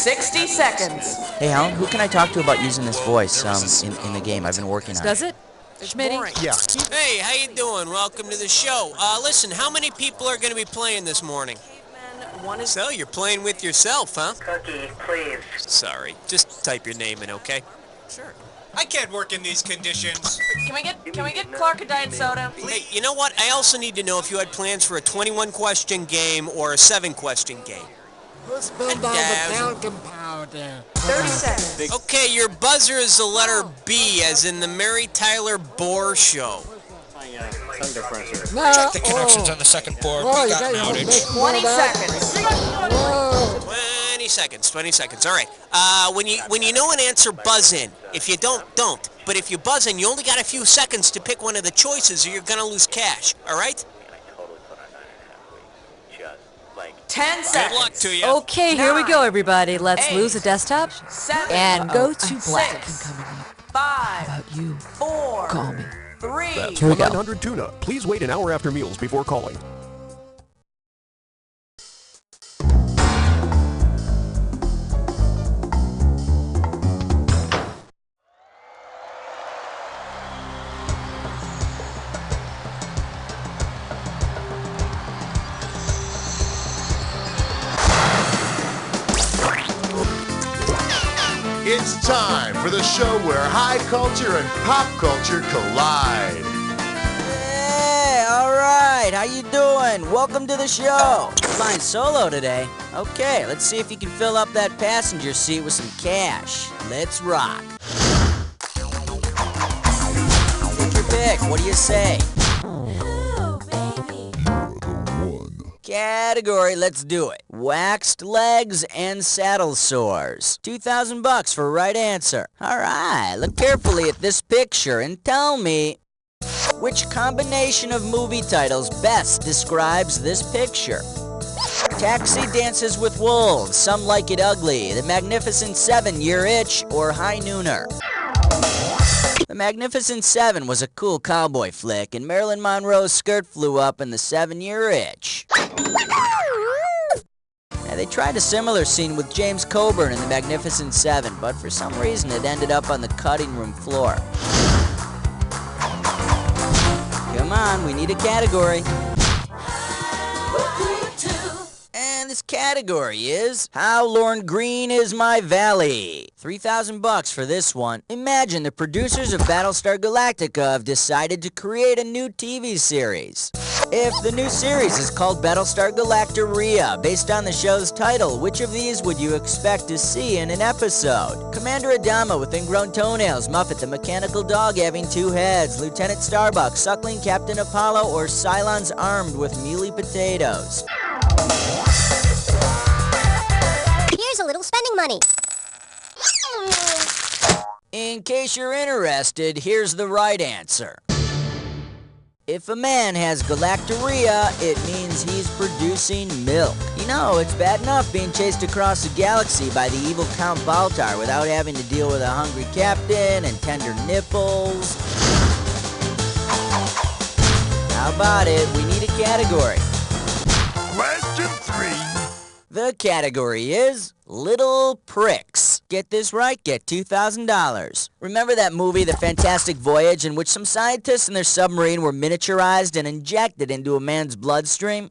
60 seconds. Hey, Helen, who can I talk to about using this voice in the game? I've been working on it. Does it? Schmitty? Yeah. Hey, how you doing? Welcome to the show. Listen, how many people are going to be playing this morning? So, you're playing with yourself, huh? Cookie, please. Sorry. Just type your name in, okay? Sure. I can't work in these conditions. Can we get Clark a diet soda? Hey, you know what? I also need to know if you had plans for a 21-question game or a 7-question game. Who's been down the talcum powder? 30 seconds. Okay, your buzzer is the letter B, as in the Mary Tyler Bohr Show. No. Check the connections on the second board. Whoa, We you got an got outage. 20 seconds. Whoa. 20 seconds. All right. When you know an answer, buzz in. If you don't. But if you buzz in, you only got a few seconds to pick one of the choices, or you're gonna lose cash. All right? 10 seconds. Good luck to you. Okay, here we go, everybody. Let's 8, lose a desktop 7, and go to black. 6, 5, You 4, call me. 3. Here we go. 900 tuna. Please wait an hour after meals before calling. It's time for the show where high culture and pop culture collide. Hey, all right. How you doing? Welcome to the show. Flying solo today. Okay, let's see if you can fill up that passenger seat with some cash. Let's rock. Take your pick. What do you say? Category, let's do it. Waxed legs and saddle sores. $2,000 for right answer. All right, look carefully at this picture and tell me which combination of movie titles best describes this picture. Taxi Dances with Wolves, Some Like It Ugly, The Magnificent Seven, Your Itch, or High Nooner. The Magnificent Seven was a cool cowboy flick, and Marilyn Monroe's skirt flew up in The 7-Year Itch. Now, they tried a similar scene with James Coburn in The Magnificent Seven, but for some reason it ended up on the cutting room floor. Come on, we need a category. And this category is How Lorne Green Is My Valley. $3,000 for this one. Imagine the producers of Battlestar Galactica have decided to create a new TV series. If the new series is called Battlestar Galactica, based on the show's title, which of these would you expect to see in an episode? Commander Adama with ingrown toenails, Muffet the mechanical dog having 2 heads, Lieutenant Starbuck suckling Captain Apollo, or Cylons armed with mealy potatoes? Here's a little spending money. In case you're interested, here's the right answer. If a man has galactorrhea, it means he's producing milk. You know, it's bad enough being chased across the galaxy by the evil Count Baltar without having to deal with a hungry captain and tender nipples. How about it? We need a category. Question 3. The category is Little Pricks. Get this right, get $2,000. Remember that movie, The Fantastic Voyage, in which some scientists and their submarine were miniaturized and injected into a man's bloodstream?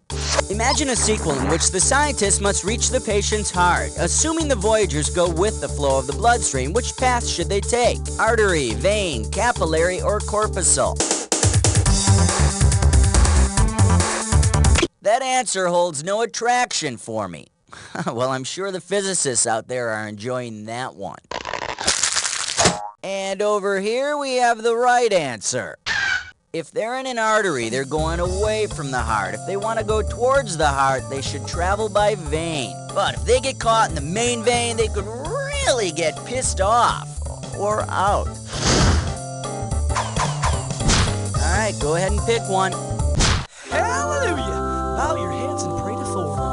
Imagine a sequel in which the scientists must reach the patient's heart. Assuming the Voyagers go with the flow of the bloodstream, which path should they take? Artery, vein, capillary, or corpuscle? That answer holds no attraction for me. Well, I'm sure the physicists out there are enjoying that one. And over here we have the right answer. If they're in an artery, they're going away from the heart. If they want to go towards the heart, they should travel by vein. But if they get caught in the main vein, they could really get pissed off or out. All right, go ahead and pick one. Hallelujah! Bow your heads and pray to Thor.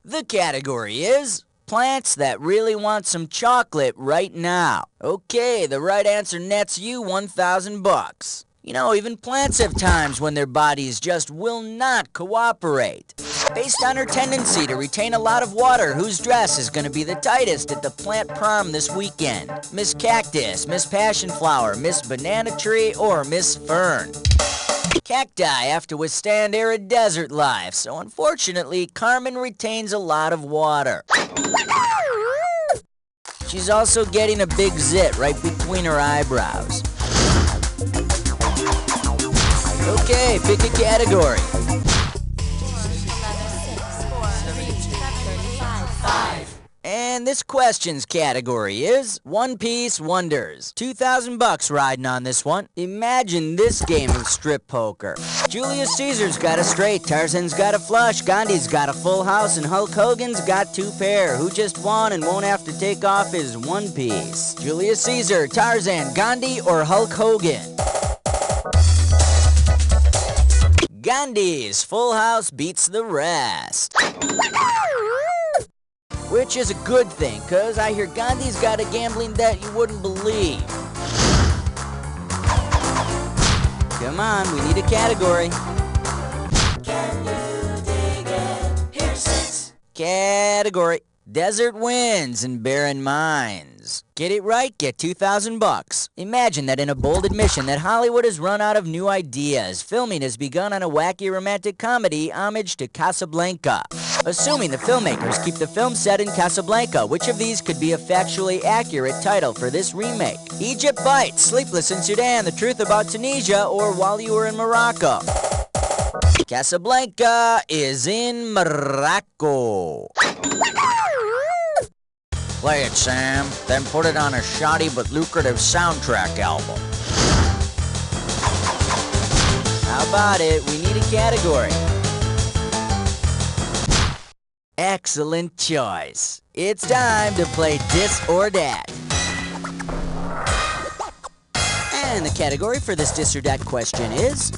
The category is plants that really want some chocolate right now. Okay, the right answer nets you $1,000. You know, even plants have times when their bodies just will not cooperate. Based on her tendency to retain a lot of water, whose dress is going to be the tightest at the plant prom this weekend? Miss Cactus, Miss Passion Flower, Miss Banana Tree, or Miss Fern? Cacti have to withstand arid desert life, so unfortunately, Carmen retains a lot of water. She's also getting a big zit right between her eyebrows. Okay, pick a category. And this question's category is One Piece Wonders. 2,000 bucks riding on this one. Imagine this game of strip poker. Julius Caesar's got a straight, Tarzan's got a flush, Gandhi's got a full house, and Hulk Hogan's got 2 pair. Who just won and won't have to take off his one piece? Julius Caesar, Tarzan, Gandhi, or Hulk Hogan? Gandhi's full house beats the rest. Which is a good thing, cause I hear Gandhi's got a gambling debt you wouldn't believe. Come on, we need a category. Can you dig it? Here's 6. Category. Desert winds and barren mines. Get it right, get 2,000 bucks. Imagine that in a bold admission that Hollywood has run out of new ideas. Filming has begun on a wacky romantic comedy homage to Casablanca. Assuming the filmmakers keep the film set in Casablanca, which of these could be a factually accurate title for this remake? Egypt Bites, Sleepless in Sudan, The Truth About Tunisia, or While You Were in Morocco? Casablanca is in Morocco. Play it, Sam, then put it on a shoddy but lucrative soundtrack album. How about it? We need a category. Excellent choice. It's time to play Dis or Dat. And the category for this Dis or Dat question is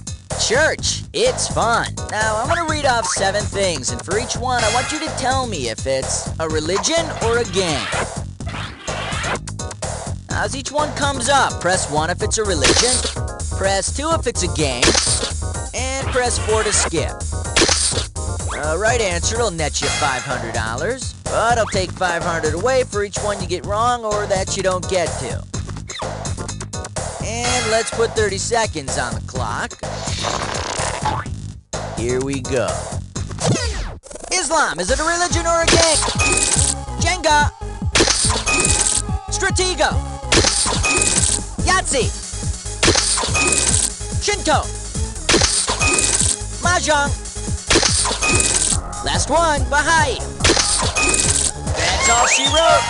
church. It's fun. Now, I'm going to read off 7 things, and for each one, I want you to tell me if it's a religion or a game. Now, as each one comes up, press 1 if it's a religion, press 2 if it's a game, and press 4 to skip. Right answer will net you $500, but I'll take $500 away for each one you get wrong or that you don't get to. And let's put 30 seconds on the clock. Here we go. Islam, is it a religion or a game? Jenga. Stratego. Yahtzee. Shinto. Mahjong. Last one, Baha'i. That's all she wrote.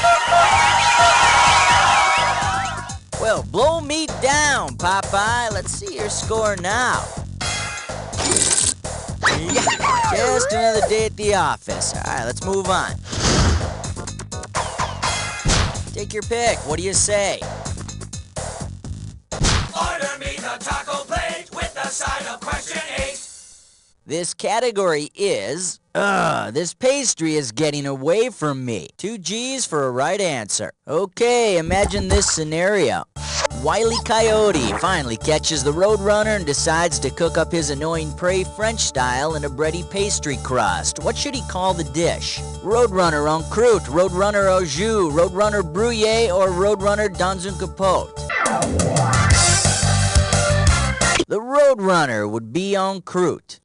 Well, blow me down, Popeye. Let's see your score now. Yeah, just another day at the office. All right, let's move on. Take your pick. What do you say? Order me the taco plate with the side of question 8. This category is, this pastry is getting away from me. 2 G's for a right answer. Okay, imagine this scenario. Wile E. Coyote finally catches the Roadrunner and decides to cook up his annoying prey French style in a bready pastry crust. What should he call the dish? Roadrunner en croûte, Roadrunner au jus, Roadrunner brouillé, or Roadrunner dans un capote? The Roadrunner would be en croûte.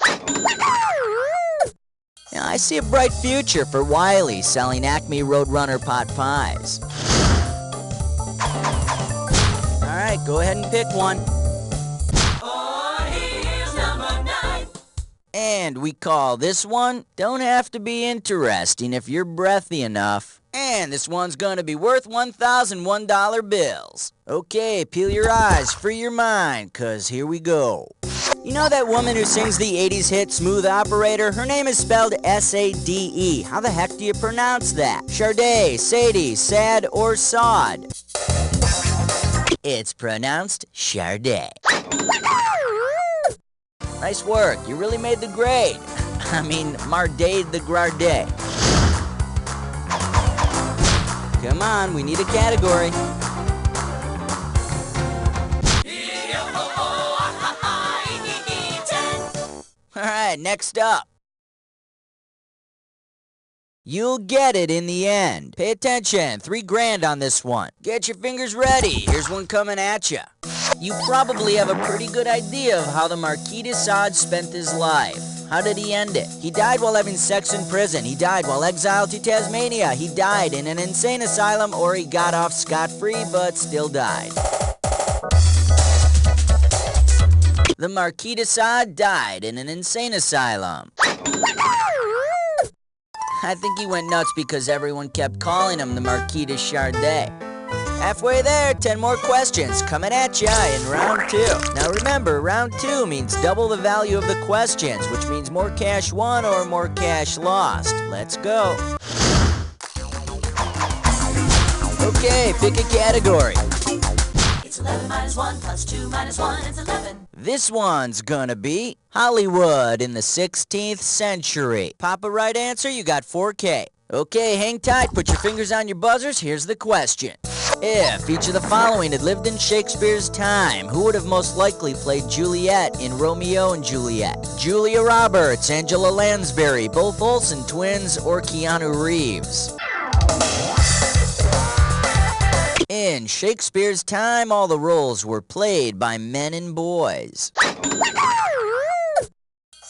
Now, I see a bright future for Wiley selling Acme Roadrunner pot pies. Alright, go ahead and pick one. Oh, here's number 9. And we call this one, Don't Have to Be Interesting If You're Breathy Enough. And this one's gonna be worth $1,001 bills. Okay, peel your eyes, free your mind, cause here we go. You know that woman who sings the 80s hit Smooth Operator? Her name is spelled S-A-D-E. How the heck do you pronounce that? Sade, Sadie, Sad, or Sod? It's pronounced Sade. Nice work. You really made the grade. I mean, Mardade the Grade. Come on, we need a category. Alright, next up. You'll get it in the end. Pay attention, $3,000 on this one. Get your fingers ready, here's one coming at ya. You probably have a pretty good idea of how the Marquis de Sade spent his life. How did he end it? He died while having sex in prison. He died while exiled to Tasmania. He died in an insane asylum, or he got off scot-free but still died. The Marquis de Sade died in an insane asylum. I think he went nuts because everyone kept calling him the Marquis de Sade. Halfway there, 10 more questions coming at ya in round 2. Now remember, round 2 means double the value of the questions, which means more cash won or more cash lost. Let's go. Okay, pick a category. It's 11 minus 1 plus 2 minus 1 is 11. This one's gonna be Hollywood in the 16th century. Pop a right answer, you got $4K. Okay, hang tight, put your fingers on your buzzers, here's the question. If each of the following had lived in Shakespeare's time, who would have most likely played Juliet in Romeo and Juliet? Julia Roberts, Angela Lansbury, both Olsen twins, or Keanu Reeves? In Shakespeare's time, all the roles were played by men and boys.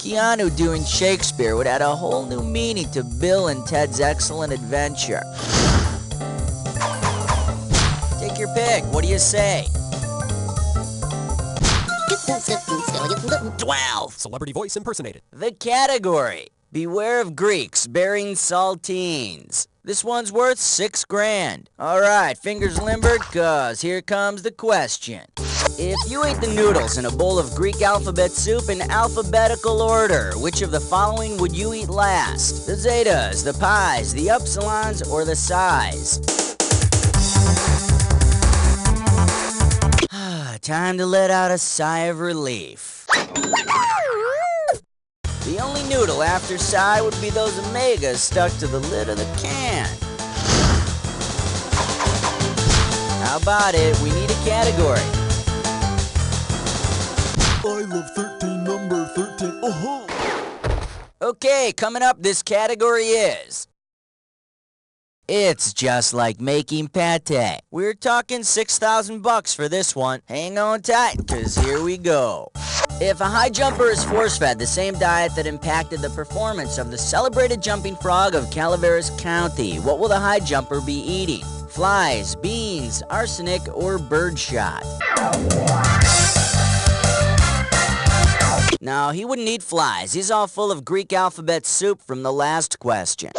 Keanu doing Shakespeare would add a whole new meaning to Bill and Ted's Excellent Adventure. Take your pick. What do you say? 12. Celebrity voice impersonated. The category. Beware of Greeks bearing saltines. This one's worth $6,000. Alright, fingers limbered, cause here comes the question. If you ate the noodles in a bowl of Greek alphabet soup in alphabetical order, which of the following would you eat last? The zetas, the pies, the upsilons, or the psis? Time to let out a sigh of relief. The only noodle after psi would be those omegas stuck to the lid of the can. How about it? We need a category. I love 13, number 13. Okay, coming up, this category is... It's just like making pate. We're talking $6,000 for this one. Hang on tight, cause here we go. If a high jumper is force-fed the same diet that impacted the performance of the celebrated jumping frog of Calaveras County, what will the high jumper be eating? Flies, beans, arsenic, or birdshot? No, he wouldn't eat flies. He's all full of Greek alphabet soup from the last question.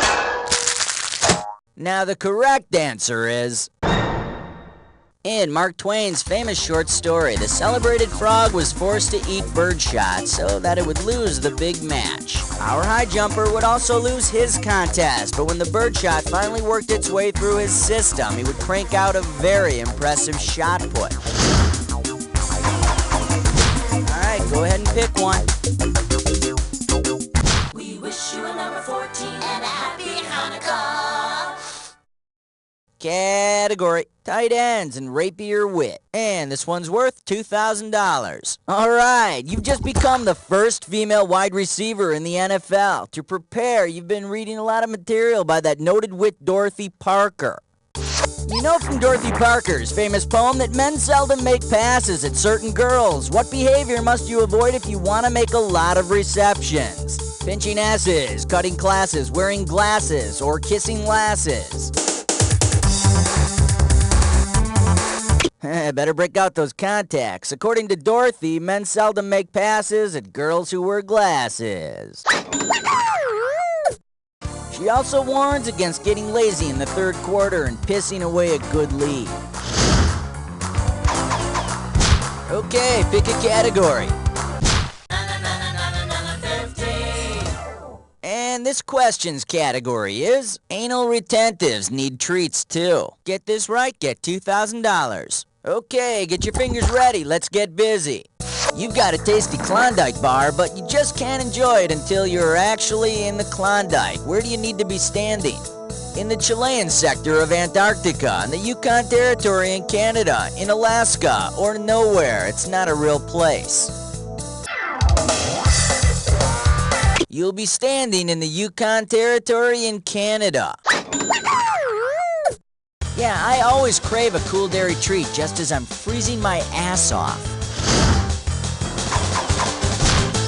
Now the correct answer is... In Mark Twain's famous short story, the celebrated frog was forced to eat birdshot so that it would lose the big match. Our high jumper would also lose his contest, but when the birdshot finally worked its way through his system, he would crank out a very impressive shot put. Alright, go ahead and pick one. We wish you a number 14 and a happy Hanukkah. Category, tight ends and rapier wit. And this one's worth $2,000. Alright, you've just become the first female wide receiver in the NFL. To prepare, you've been reading a lot of material by that noted wit Dorothy Parker. You know from Dorothy Parker's famous poem that men seldom make passes at certain girls. What behavior must you avoid if you want to make a lot of receptions? Pinching asses, cutting classes, wearing glasses, or kissing lasses. Better break out those contacts. According to Dorothy, men seldom make passes at girls who wear glasses. She also warns against getting lazy in the third quarter and pissing away a good lead. Okay, pick a category. And this question's category is anal retentives need treats too. Get this right, get $2,000. Okay, get your fingers ready, let's get busy. You've got a tasty Klondike bar, but you just can't enjoy it until you're actually in the Klondike. Where do you need to be standing? In the Chilean sector of Antarctica, in the Yukon Territory in Canada, in Alaska, or nowhere. It's not a real place. You'll be standing in the Yukon Territory in Canada. Yeah, I always crave a cool dairy treat just as I'm freezing my ass off.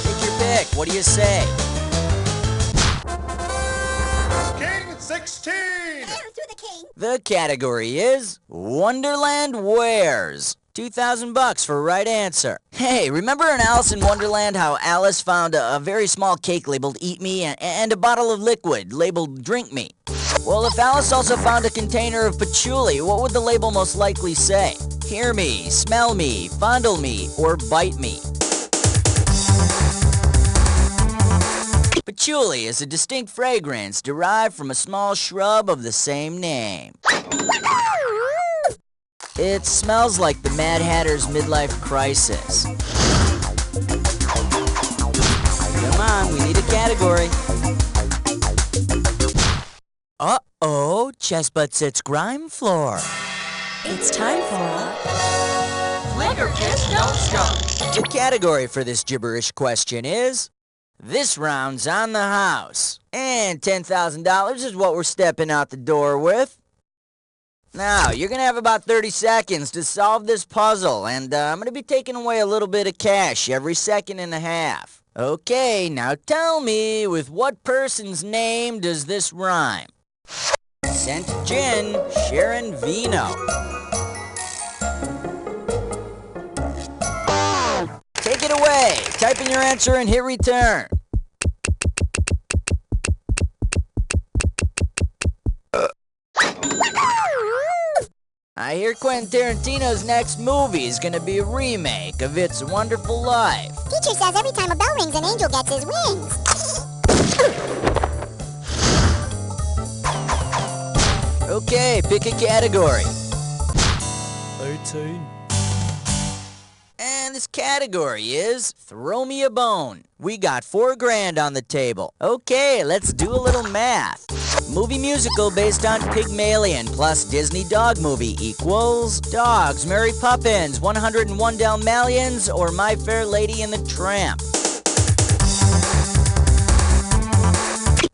Take your pick. What do you say? King 16! The category is Wonderland Wares. $2,000 for right answer. Hey, remember in Alice in Wonderland how Alice found a very small cake labeled Eat Me and a bottle of liquid labeled Drink Me? Well, if Alice also found a container of patchouli, what would the label most likely say? Hear me, smell me, fondle me, or bite me? Patchouli is a distinct fragrance derived from a small shrub of the same name. It smells like the Mad Hatter's midlife crisis. Come on, we need a category. Uh-oh, Chest Butt Sits Grime Floor. It's time for Flicker Kiss Don't Stop. The category for this gibberish question is This Round's on the House. And $10,000 is what we're stepping out the door with. Now, you're going to have about 30 seconds to solve this puzzle, and I'm going to be taking away a little bit of cash every second and a half. Okay, now tell me, with what person's name does this rhyme? Scent Gin, Sharon Vino. Take it away. Type in your answer and hit return. I hear Quentin Tarantino's next movie is gonna be a remake of It's a Wonderful Life. Teacher says every time a bell rings, an angel gets his wings. Okay, pick a category. 18. And this category is Throw Me a Bone. We got $4,000 on the table. Okay, let's do a little math. Movie musical based on Pygmalion plus Disney dog movie equals Dogs, Mary Poppins, 101 Dalmatians, or My Fair Lady and the Tramp.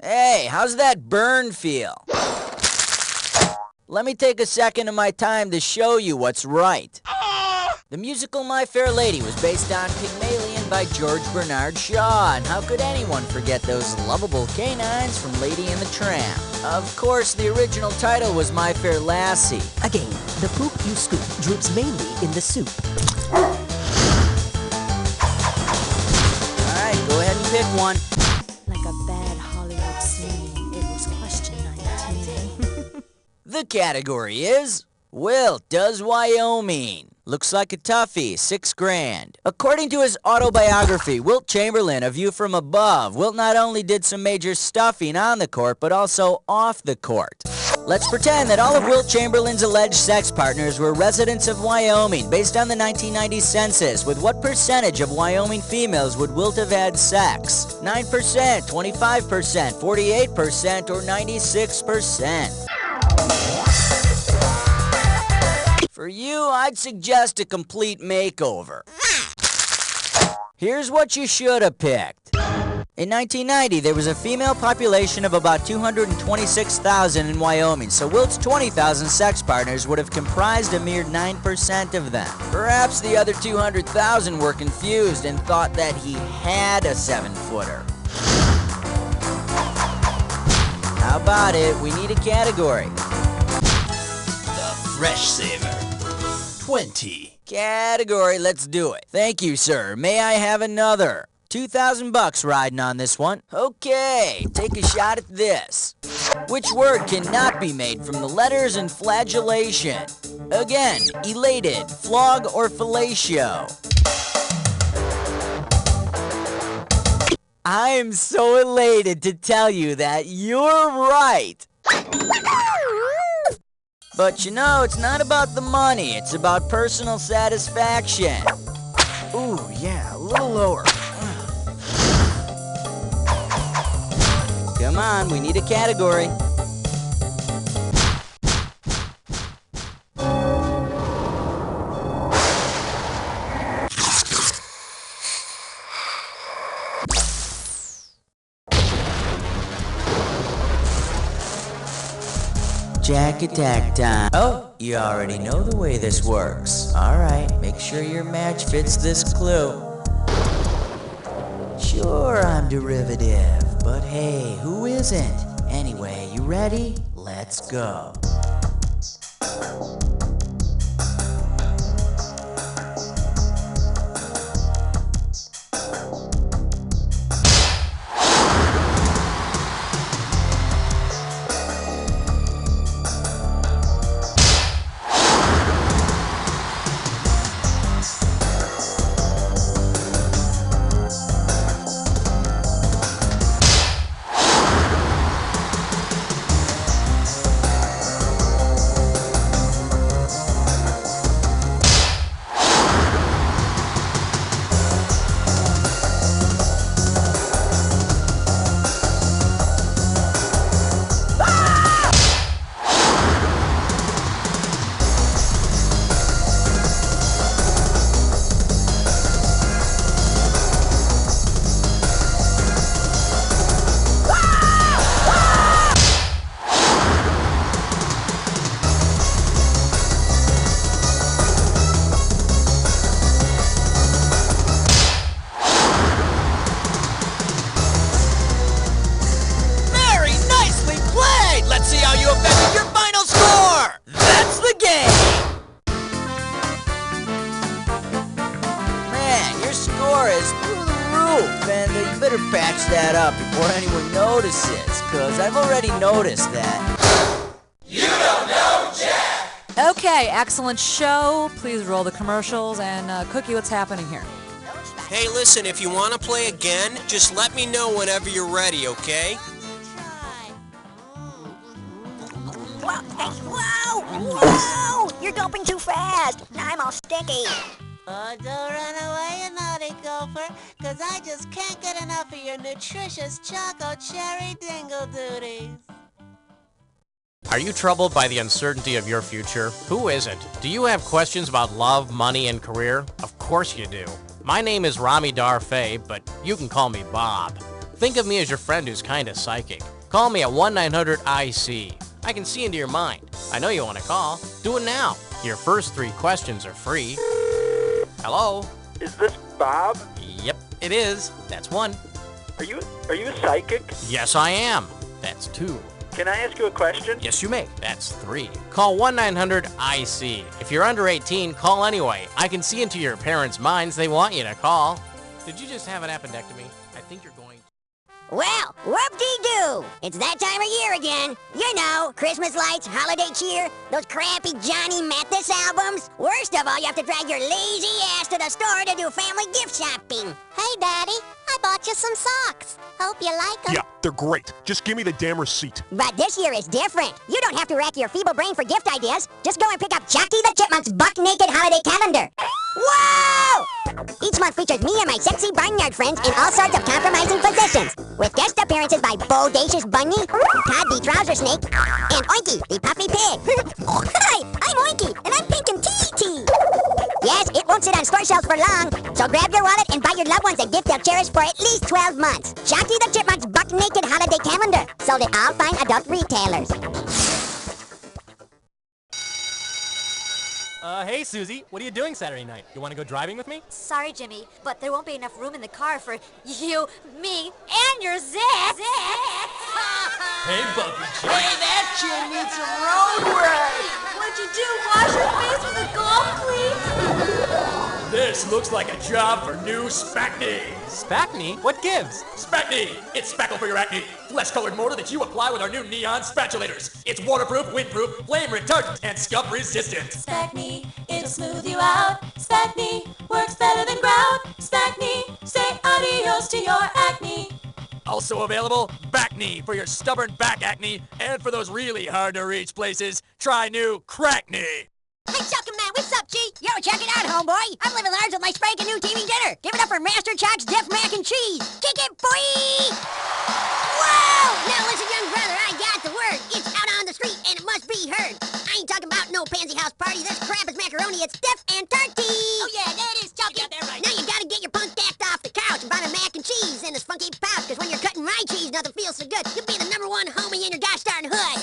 Hey, how's that burn feel? Let me take a second of my time to show you what's right. The musical My Fair Lady was based on Pygmalion by George Bernard Shaw, and how could anyone forget those lovable canines from Lady and the Tramp? Of course, the original title was My Fair Lassie. Again, the poop you scoop droops mainly in the soup. Alright, go ahead and pick one. Like a bad Hollywood scene, it was question 19. The category is Wilt Does Wyoming. Looks like a toughie, $6,000. According to his autobiography, Wilt Chamberlain, A View from Above, Wilt not only did some major stuffing on the court, but also off the court. Let's pretend that all of Wilt Chamberlain's alleged sex partners were residents of Wyoming. Based on the 1990 census, with what percentage of Wyoming females would Wilt have had sex? 9%, 25%, 48%, or 96%? For you, I'd suggest a complete makeover. Here's what you should have picked. In 1990, there was a female population of about 226,000 in Wyoming, so Wilt's 20,000 sex partners would have comprised a mere 9% of them. Perhaps the other 200,000 were confused and thought that he had a 7-footer. How about it? We need a category. Fresh Saver. 20. Category, let's do it. Thank you, sir. May I have another? $2,000 riding on this one. Okay, take a shot at this. Which word cannot be made from the letters in flagellation? Again, elated, flog, or fellatio? I am so elated to tell you that you're right. But you know, it's not about the money, it's about personal satisfaction. Ooh, yeah, a little lower. Come on, we need a category. Jack attack time. Oh, you already know the way this works. Alright, make sure your match fits this clue. Sure, I'm derivative, but hey, who isn't? Anyway, you ready? Let's go. Let's see how you affected your final score! That's the game! Man, your score is through the roof, and you better patch that up before anyone notices, because I've already noticed that. You don't know Jack! Okay, excellent show. Please roll the commercials. And Cookie, what's happening here? Hey, listen, if you want to play again, just let me know whenever you're ready, okay? Whoa! Whoa! You're doping too fast. Now I'm all sticky. Oh, don't run away, you naughty gopher, because I just can't get enough of your nutritious choco cherry dingle duties. Are you troubled by the uncertainty of your future? Who isn't? Do you have questions about love, money, and career? Of course you do. My name is Rami Darfay, but you can call me Bob. Think of me as your friend who's kinda psychic. Call me at 1-900-IC. I can see into your mind. I know you want to call. Do it now. Your first 3 questions are free. Hello? Is this Bob? Yep, it is. That's 1. Are you a psychic? Yes, I am. That's 2. Can I ask you a question? Yes, you may. That's 3. Call 1-900-IC. If you're under 18, call anyway. I can see into your parents' minds. They want you to call. Did you just have an appendectomy? I think you're going... Well, whoop-dee-doo! It's that time of year again. You know, Christmas lights, holiday cheer, those crappy Johnny Mathis albums. Worst of all, you have to drag your lazy ass to the store to do family gift shopping. Hey, Daddy, I bought you some socks. Hope you like them. Yeah, they're great. Just give me the damn receipt. But this year is different. You don't have to rack your feeble brain for gift ideas. Just go and pick up Chucky the Chipmunk's buck-naked holiday calendar. Whoa! Each month features me and my sexy barnyard friends in all sorts of compromising positions, with guest appearances by Bodacious Bunny, Todd the Trouser Snake, and Oinky the Puffy Pig. Hi, I'm Oinky, and I'm pink and TT. Yes, it won't sit on store shelves for long, so grab your wallet and buy your loved ones a gift they'll cherish for at least 12 months. Chucky the Chipmunk's buck-naked holiday calendar, sold at all fine adult retailers. Hey, Susie, what are you doing Saturday night? You want to go driving with me? Sorry, Jimmy, but there won't be enough room in the car for you, me, and your zit. Hey, Bumpy Chick. Hey, that chin needs some road work! What'd you do? Wash your face with a golf cleat? This looks like a job for new Spackney. Spackney? What gives? Spackney! It's spackle for your acne. Flesh-colored mortar that you apply with our new neon spatulators. It's waterproof, windproof, flame retardant, and scuff resistant. Spackney, it'll smooth you out. Spackney works better than grout. Spackney, say adios to your acne. Also available, Backney for your stubborn back acne, and for those really hard-to-reach places, try new Crackney. Hey, Chuckin' Man, what's up, G? Yo, check it out, homeboy. I'm living large with my spanking new TV dinner. Give it up for Master Chuck's Def Mac and Cheese. Kick it, boy! Whoa! Now listen, young brother, I got the word. It's out on the street, and it must be heard. I ain't talking about no pansy house party. This crap is macaroni. It's Def and Turkey. Oh, yeah, there it is, Chucky. You got that right. Now you gotta get your punk act off the couch and buy the mac and cheese in this funky pouch, because when you're cutting my cheese, nothing feels so good. You'll be the #1 homie in your gosh darn hood.